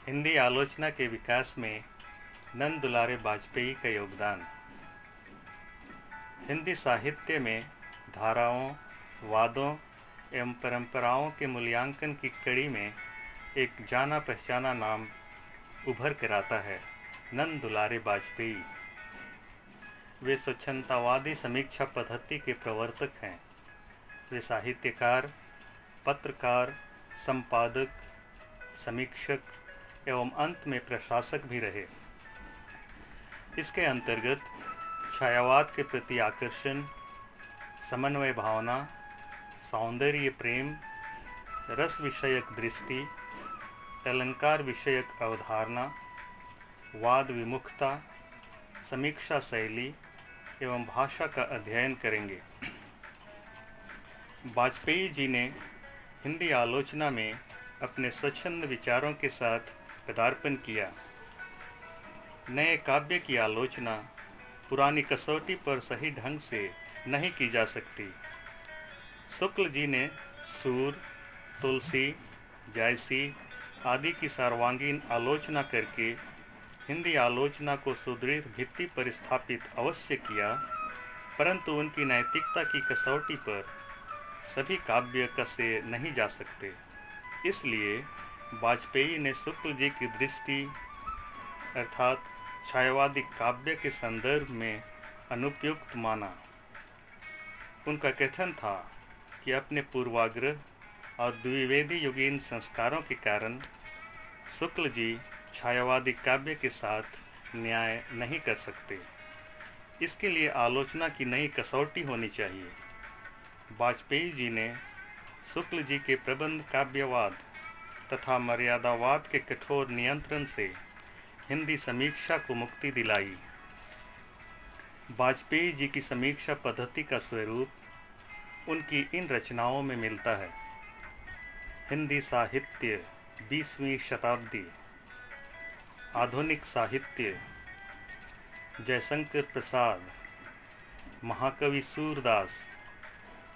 हिंदी आलोचना के विकास में नंद दुलारे वाजपेयी का योगदान। हिंदी साहित्य में धाराओं, वादों एवं परंपराओं के मूल्यांकन की कड़ी में एक जाना पहचाना नाम उभर कर आता है, नंद दुलारे वाजपेयी। वे स्वच्छंदतावादी समीक्षा पद्धति के प्रवर्तक हैं। वे साहित्यकार, पत्रकार, संपादक, समीक्षक एवं अंत में प्रशासक भी रहे। इसके अंतर्गत छायावाद के प्रति आकर्षण, समन्वय भावना, सौंदर्य प्रेम, रस विषयक दृष्टि, अलंकार विषयक अवधारणा, वाद विमुखता, समीक्षा शैली एवं भाषा का अध्ययन करेंगे। वाजपेयी जी ने हिंदी आलोचना में अपने स्वच्छंद विचारों के साथ पदार्पण किया। नए काव्य की आलोचना पुरानी कसौटी पर सही ढंग से नहीं की जा सकती। शुक्ल जी ने सूर, तुलसी, जायसी आदि की सर्वांगीण आलोचना करके हिंदी आलोचना को सुदृढ़ भित्ति पर स्थापित अवश्य किया, परंतु उनकी नैतिकता की कसौटी पर सभी काव्य कसे नहीं जा सकते। इसलिए वाजपेयी ने शुक्ल जी की दृष्टि अर्थात छायावादी काव्य के संदर्भ में अनुपयुक्त माना। उनका कथन था कि अपने पूर्वाग्रह और द्विवेदी युगीन संस्कारों के कारण शुक्ल जी छायावादी काव्य के साथ न्याय नहीं कर सकते। इसके लिए आलोचना की नई कसौटी होनी चाहिए। वाजपेयी जी ने शुक्ल जी के प्रबंध काव्यवाद तथा मर्यादावाद के कठोर नियंत्रण से हिंदी समीक्षा को मुक्ति दिलाई। वाजपेयी जी की समीक्षा पद्धति का स्वरूप उनकी इन रचनाओं में मिलता है। हिंदी साहित्य 20वीं शताब्दी, आधुनिक साहित्य, जयशंकर प्रसाद, महाकवि सूरदास,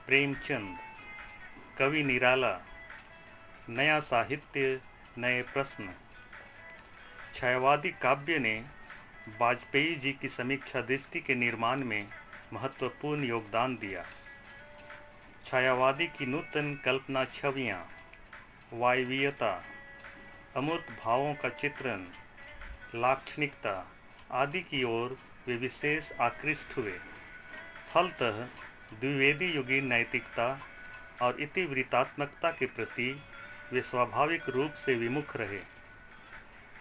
प्रेमचंद, कवि निराला, नया साहित्य, नए प्रश्न। छायावादी काव्य ने वाजपेयी जी की समीक्षा दृष्टि के निर्माण में महत्वपूर्ण योगदान दिया। छायावादी की नूतन कल्पना छवियाँ, वायवीयता, अमूर्त भावों का चित्रण, लाक्षणिकता आदि की ओर वे विशेष आकृष्ट हुए। फलतः द्विवेदी युगीन नैतिकता और इतिवृत्तात्मकता के प्रति वे स्वाभाविक रूप से विमुख रहे।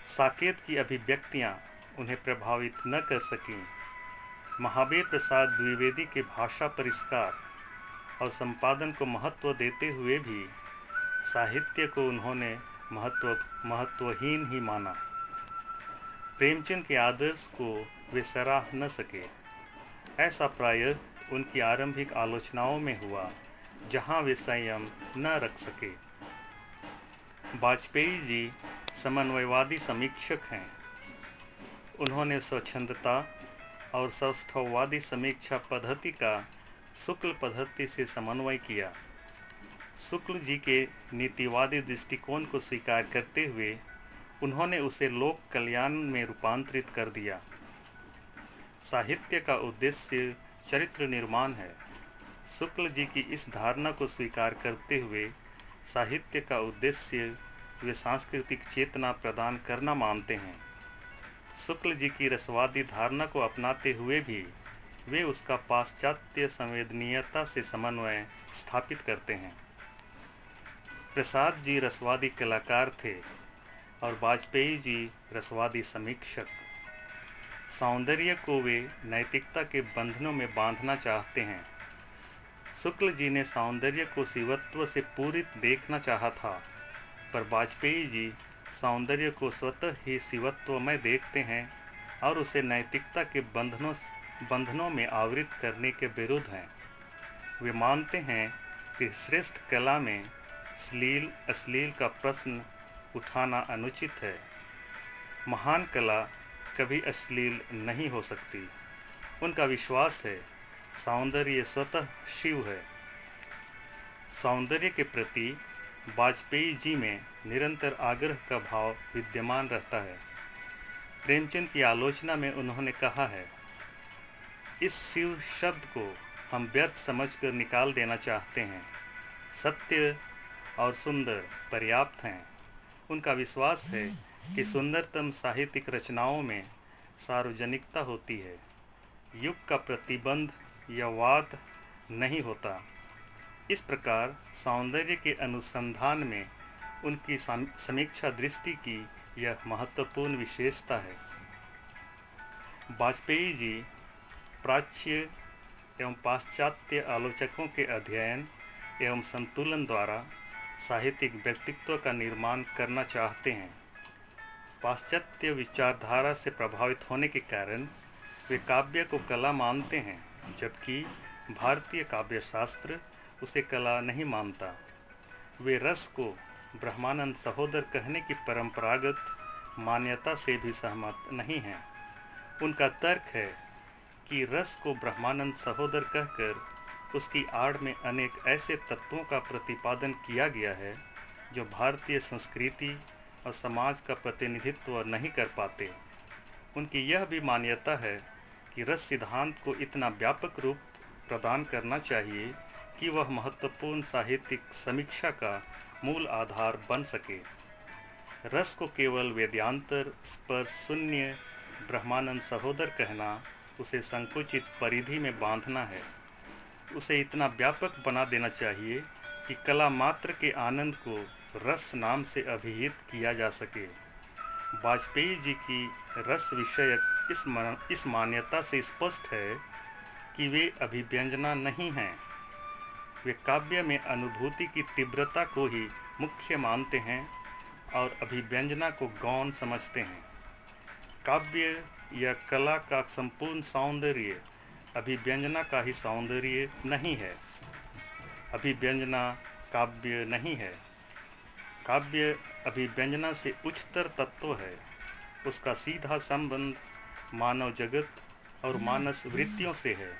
साकेत की अभिव्यक्तियाँ उन्हें प्रभावित न कर सकीं। महावीर प्रसाद द्विवेदी के भाषा परिष्कार और संपादन को महत्व देते हुए भी साहित्य को उन्होंने महत्वहीन ही माना। प्रेमचंद के आदर्श को वे सराह न सके। ऐसा प्रायः उनकी आरंभिक आलोचनाओं में हुआ, जहां वे संयम न रख सके। वाजपेयी जी समन्वयवादी समीक्षक हैं। उन्होंने स्वच्छंदता और सौष्ठववादी समीक्षा पद्धति का शुक्ल पद्धति से समन्वय किया। शुक्ल जी के नीतिवादी दृष्टिकोण को स्वीकार करते हुए उन्होंने उसे लोक कल्याण में रूपांतरित कर दिया। साहित्य का उद्देश्य चरित्र निर्माण है। शुक्ल जी की इस धारणा को स्वीकार करते हुए साहित्य का उद्देश्य वे सांस्कृतिक चेतना प्रदान करना मानते हैं। शुक्ल जी की रसवादी धारणा को अपनाते हुए भी वे उसका पाश्चात्य संवेदनीयता से समन्वय स्थापित करते हैं। प्रसाद जी रसवादी कलाकार थे और वाजपेयी जी रसवादी समीक्षक। सौंदर्य को वे नैतिकता के बंधनों में बांधना चाहते हैं। शुक्ल जी ने सौंदर्य को शिवत्व से पूरित देखना चाहा था, पर वाजपेयी जी सौंदर्य को स्वतः ही शिवत्वमय देखते हैं और उसे नैतिकता के बंधनों में आवृत करने के विरुद्ध हैं। वे मानते हैं कि श्रेष्ठ कला में श्लील अश्लील का प्रश्न उठाना अनुचित है। महान कला कभी अश्लील नहीं हो सकती। उनका विश्वास है सौंदर्य स्वतः शिव है। सौंदर्य के प्रति वाजपेयी जी में निरंतर आग्रह का भाव विद्यमान रहता है। प्रेमचंद की आलोचना में उन्होंने कहा है, इस शिव शब्द को हम व्यर्थ समझकर निकाल देना चाहते हैं। सत्य और सुंदर पर्याप्त हैं। उनका विश्वास है कि सुंदरतम साहित्यिक रचनाओं में सार्वजनिकता होती है, युग का प्रतिबंध या वाद नहीं होता। इस प्रकार सौंदर्य के अनुसंधान में उनकी समीक्षा दृष्टि की यह महत्वपूर्ण विशेषता है। वाजपेयी जी प्राच्य एवं पाश्चात्य आलोचकों के अध्ययन एवं संतुलन द्वारा साहित्यिक व्यक्तित्व का निर्माण करना चाहते हैं। पाश्चात्य विचारधारा से प्रभावित होने के कारण वे काव्य को कला मानते हैं, जबकि भारतीय काव्य शास्त्र उसे कला नहीं मानता। वे रस को ब्रह्मानंद सहोदर कहने की परंपरागत मान्यता से भी सहमत नहीं हैं। उनका तर्क है कि रस को ब्रह्मानंद सहोदर कहकर उसकी आड़ में अनेक ऐसे तत्वों का प्रतिपादन किया गया है जो भारतीय संस्कृति और समाज का प्रतिनिधित्व नहीं कर पाते। उनकी यह भी मान्यता है कि रस सिद्धांत को इतना व्यापक रूप प्रदान करना चाहिए कि वह महत्वपूर्ण साहित्यिक समीक्षा का मूल आधार बन सके। रस को केवल वेदांतर स्पर्श शून्य ब्रह्मानंद सहोदर कहना उसे संकुचित परिधि में बांधना है। उसे इतना व्यापक बना देना चाहिए कि कला मात्र के आनंद को रस नाम से अभिहित किया जा सके। वाजपेयी जी की रस विषयक इस मान्यता से स्पष्ट है कि वे अभिव्यंजना नहीं हैं। वे काव्य में अनुभूति की तीव्रता को ही मुख्य मानते हैं और अभिव्यंजना को गौण समझते हैं। काव्य या कला का संपूर्ण सौंदर्य अभिव्यंजना का ही सौंदर्य नहीं है। अभिव्यंजना काव्य नहीं है। काव्य अभिव्यंजना से उच्चतर तत्व है। उसका सीधा संबंध मानव जगत और मानस वृत्तियों से है,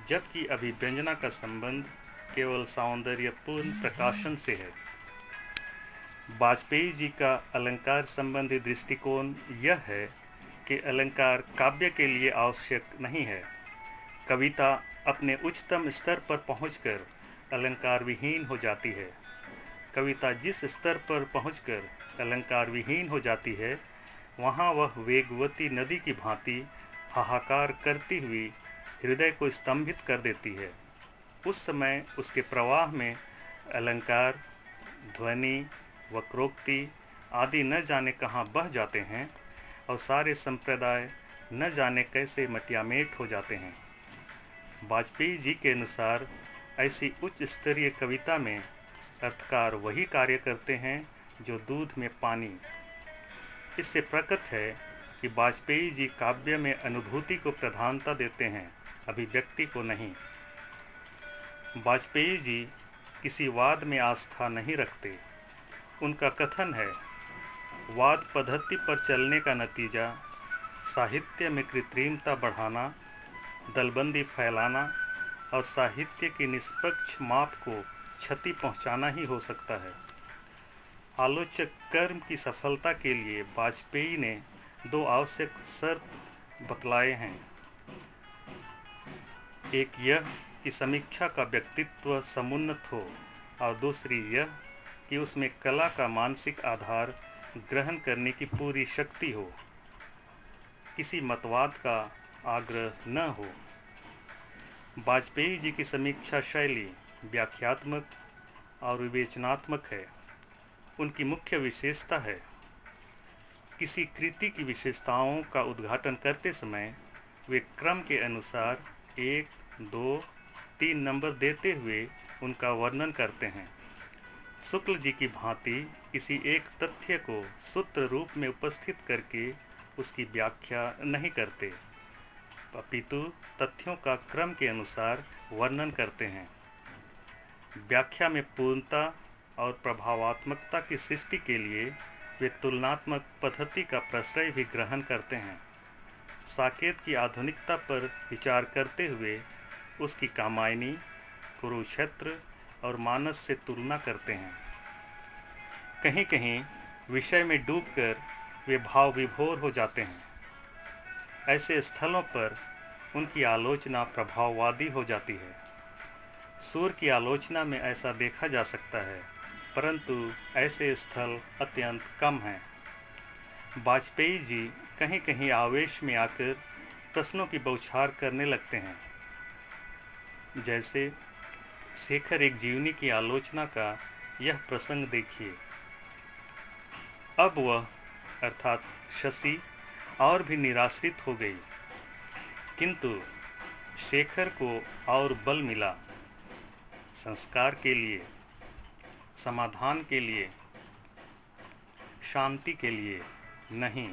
जबकि अभिव्यंजना का संबंध केवल सौंदर्यपूर्ण प्रकाशन से है। वाजपेयी जी का अलंकार संबंधी दृष्टिकोण यह है कि अलंकार काव्य के लिए आवश्यक नहीं है। कविता अपने उच्चतम स्तर पर पहुंचकर अलंकार विहीन हो जाती है। कविता जिस स्तर पर पहुंचकर अलंकार विहीन हो जाती है, वहां वह वेगवती नदी की भांति हाहाकार करती हुई हृदय को स्तंभित कर देती है। उस समय उसके प्रवाह में अलंकार, ध्वनि, वक्रोक्ति आदि न जाने कहाँ बह जाते हैं और सारे संप्रदाय न जाने कैसे मटियामेट हो जाते हैं। वाजपेयी जी के अनुसार ऐसी उच्च स्तरीय कविता में अर्थकार वही कार्य करते हैं जो दूध में पानी। इससे प्रकट है कि वाजपेयी जी काव्य में अनुभूति को प्रधानता देते हैं, अभिव्यक्ति को नहीं। वाजपेयी जी किसी वाद में आस्था नहीं रखते। उनका कथन है, वाद पद्धति पर चलने का नतीजा साहित्य में कृत्रिमता बढ़ाना, दलबंदी फैलाना और साहित्य की निष्पक्ष माप को क्षति पहुंचाना ही हो सकता है। आलोचक कर्म की सफलता के लिए वाजपेयी ने दो आवश्यक शर्त बतलाए हैं। एक यह कि समीक्षा का व्यक्तित्व समुन्नत हो और दूसरी यह कि उसमें कला का मानसिक आधार ग्रहण करने की पूरी शक्ति हो, किसी मतवाद का आग्रह न हो। वाजपेयी जी की समीक्षा शैली व्याख्यात्मक और विवेचनात्मक है। उनकी मुख्य विशेषता है, किसी कृति की विशेषताओं का उद्घाटन करते समय वे क्रम के अनुसार 1, 2, 3 नंबर देते हुए उनका वर्णन करते हैं। शुक्ल जी की भांति किसी एक तथ्य को सूत्र रूप में उपस्थित करके उसकी व्याख्या नहीं करते, अपितु तथ्यों का क्रम के अनुसार वर्णन करते हैं। व्याख्या में पूर्णता और प्रभावात्मकता की सृष्टि के लिए वे तुलनात्मक पद्धति का प्रश्रय भी ग्रहण करते हैं। साकेत की आधुनिकता पर विचार करते हुए उसकी कामायनी, कुरुक्षेत्र और मानस से तुलना करते हैं। कहीं कहीं विषय में डूबकर वे भाव विभोर हो जाते हैं। ऐसे स्थलों पर उनकी आलोचना प्रभाववादी हो जाती है। सूर की आलोचना में ऐसा देखा जा सकता है, परंतु ऐसे स्थल अत्यंत कम हैं। वाजपेयी जी कहीं कहीं आवेश में आकर प्रश्नों की बौछार करने लगते हैं। जैसे शेखर एक जीवनी की आलोचना का यह प्रसंग देखिए। अब वह अर्थात शशि और भी निराश्रित हो गई, किंतु शेखर को और बल मिला। संस्कार के लिए, समाधान के लिए, शांति के लिए नहीं,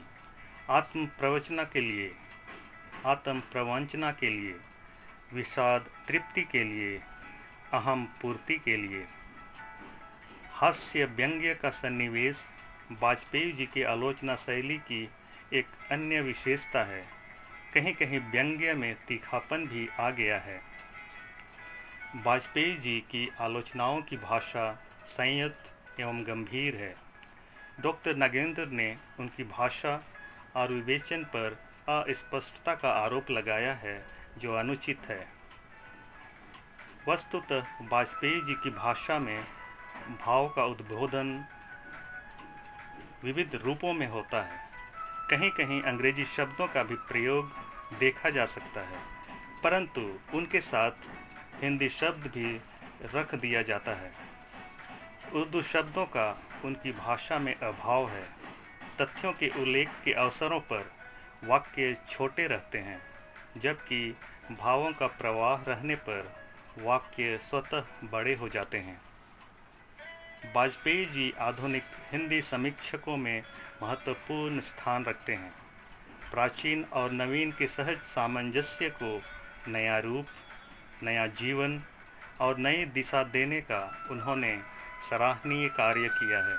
आत्म प्रवचना के लिए, आत्म प्रवंचना के लिए, विषाद तृप्ति के लिए, अहम पूर्ति के लिए। हास्य व्यंग्य का सन्निवेश वाजपेयी जी की आलोचना शैली की एक अन्य विशेषता है। कहीं कहीं व्यंग्य में तीखापन भी आ गया है। वाजपेयी जी की आलोचनाओं की भाषा संयत एवं गंभीर है। डॉक्टर नागेंद्र ने उनकी भाषा और विवेचन पर अस्पष्टता का आरोप लगाया है, जो अनुचित है। वस्तुतः वाजपेयी जी की भाषा में भाव का उद्बोधन विविध रूपों में होता है। कहीं कहीं अंग्रेजी शब्दों का भी प्रयोग देखा जा सकता है, परंतु उनके साथ हिंदी शब्द भी रख दिया जाता है। उर्दू शब्दों का उनकी भाषा में अभाव है। तथ्यों के उल्लेख के अवसरों पर वाक्य छोटे रहते हैं, जबकि भावों का प्रवाह रहने पर वाक्य स्वतः बड़े हो जाते हैं। वाजपेयी जी आधुनिक हिंदी समीक्षकों में महत्वपूर्ण स्थान रखते हैं। प्राचीन और नवीन के सहज सामंजस्य को नया रूप, नया जीवन और नई दिशा देने का उन्होंने सराहनीय कार्य किया है।